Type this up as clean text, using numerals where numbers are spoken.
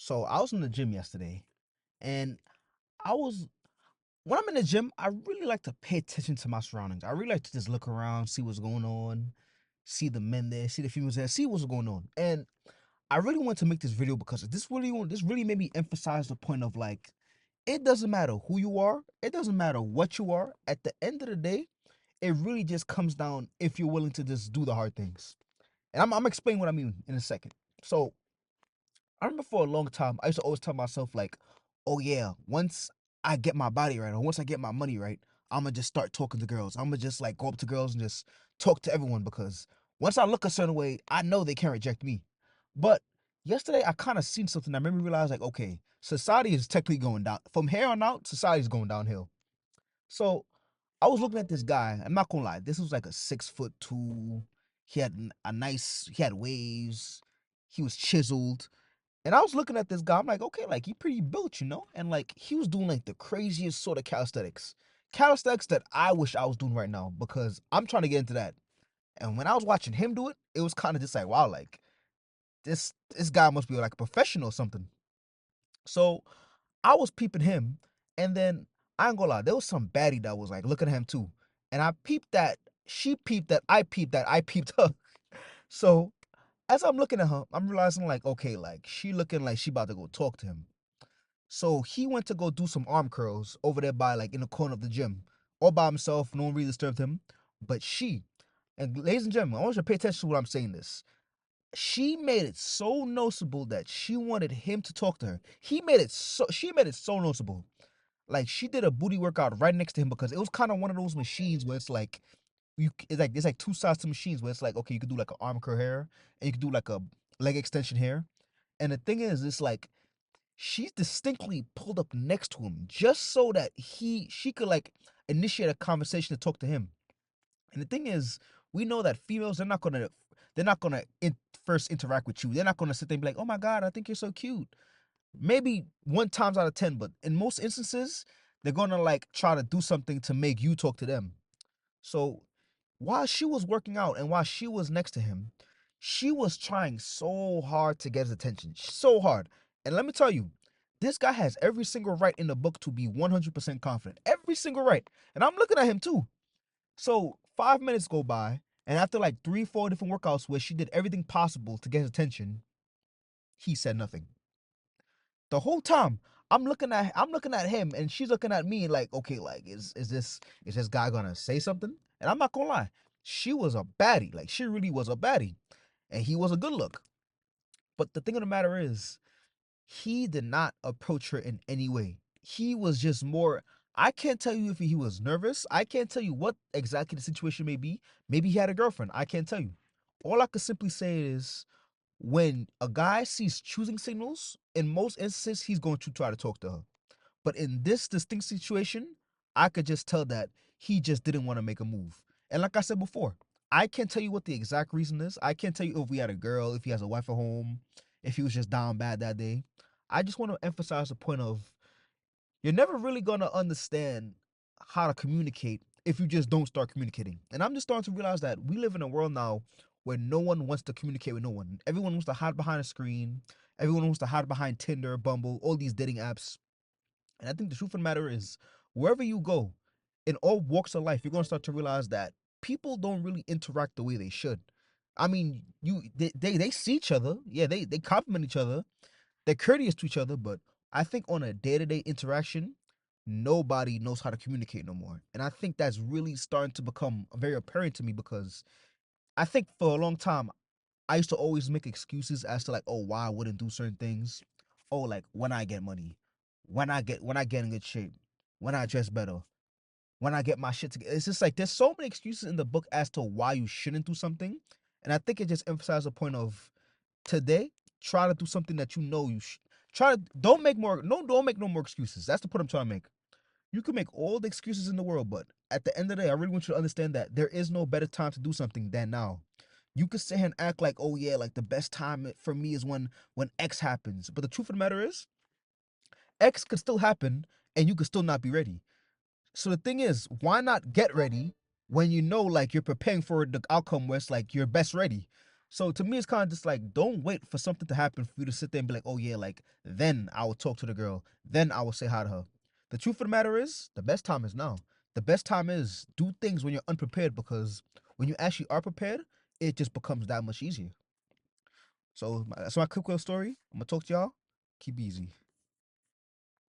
So I was in the gym yesterday, and I was when I'm in the gym, I really like to pay attention to my surroundings. I really like to just look around, see what's going on, see the men there, see the females there, see what's going on. And I really want to make this video because this really made me emphasize the point of like it doesn't matter who you are, it doesn't matter what you are. At the end of the day, it really just comes down if you're willing to just do the hard things. And I'm gonna explain what I mean in a second. So I remember for a long time, I used to always tell myself like, "Oh yeah, once I get my body right, or once I get my money right, I'ma just start talking to girls. I'ma just like go up to girls and just talk to everyone because once I look a certain way, I know they can't reject me." But yesterday, I kind of seen something that made me realize like, okay, society is technically going down. From here on out, society is going downhill. So I was looking at this guy. I'm not gonna lie, this was like a 6'2". He had he had waves. He was chiseled. And I was looking at this guy. I'm like, okay, like he pretty built, you know? And like he was doing like the craziest sort of calisthenics. Calisthenics that I wish I was doing right now because I'm trying to get into that. And when I was watching him do it, it was kind of just like, wow, like this guy must be like a professional or something. So I was peeping him, and then I ain't gonna lie, there was some baddie that was like looking at him too. And I peeped that, she peeped that, I peeped her. So as I'm looking at her, I'm realizing like, okay, like she looking like she about to go talk to him. So he went to go do some arm curls over there by like in the corner of the gym, all by himself. No one really disturbed him. But she, and ladies and gentlemen, I want you to pay attention to what I'm saying. This she made it so noticeable that she wanted him to talk to her. She made it so noticeable. Like she did a booty workout right next to him because it was kind of one of those machines where it's like it's like two sides to machines where it's like okay you could do like an arm curl here and you could do like a leg extension here. And the thing is, it's like she distinctly pulled up next to him just so that she could like initiate a conversation to talk to him. And the thing is, we know that females they're not gonna first interact with you. They're not gonna sit there and be like, "Oh my god, I think you're so cute." Maybe one times out of 10, but in most instances, they're gonna like try to do something to make you talk to them. So while she was working out and while she was next to him, she was trying so hard to get his attention. So hard. And let me tell you, this guy has every single right in the book to be 100% confident. Every single right. And I'm looking at him too. So 5 minutes go by, and after like three, four different workouts where she did everything possible to get his attention, he said nothing. The whole time I'm looking at him and she's looking at me like, okay, like is this guy gonna say something? And I'm not gonna lie, she was a baddie. Like she really was a baddie. And he was a good look. But the thing of the matter is, he did not approach her in any way. He was just more I can't tell you if he was nervous. I can't tell you what exactly the situation may be. Maybe he had a girlfriend. I can't tell you. All I could simply say is when a guy sees choosing signals, in most instances, he's going to try to talk to her. But in this distinct situation, I could just tell that he just didn't want to make a move. And like I said before, I can't tell you what the exact reason is. I can't tell you if we had a girl, if he has a wife at home, if he was just down bad that day. I just want to emphasize the point of you're never really going to understand how to communicate if you just don't start communicating. And I'm just starting to realize that we live in a world now where no one wants to communicate with no one. Everyone wants to hide behind a screen. Everyone wants to hide behind Tinder, Bumble, all these dating apps. And I think the truth of the matter is, wherever you go, in all walks of life, you're gonna start to realize that people don't really interact the way they should. I mean, they see each other, yeah, they compliment each other, they're courteous to each other, but I think on a day-to-day interaction, nobody knows how to communicate no more. And I think that's really starting to become very apparent to me because I think for a long time I used to always make excuses as to like, oh, why I wouldn't do certain things. Oh, like when I get money, when I get in good shape, when I dress better, when I get my shit together. It's just like there's so many excuses in the book as to why you shouldn't do something. And I think it just emphasizes the point of today, try to do something that you know you should try to don't make no more excuses. That's the point I'm trying to make. You can make all the excuses in the world, but at the end of the day, I really want you to understand that there is no better time to do something than now. You could sit here and act like, oh yeah, like the best time for me is when X happens. But the truth of the matter is, X could still happen and you could still not be ready. So the thing is, why not get ready when you know like you're preparing for the outcome where it's like you're best ready? So to me, it's kind of just like, don't wait for something to happen for you to sit there and be like, oh yeah, like then I will talk to the girl, then I will say hi to her. The truth of the matter is, the best time is now. The best time is do things when you're unprepared, because when you actually are prepared, it just becomes that much easier. So that's my quick little story. I'm gonna talk to y'all. Keep easy.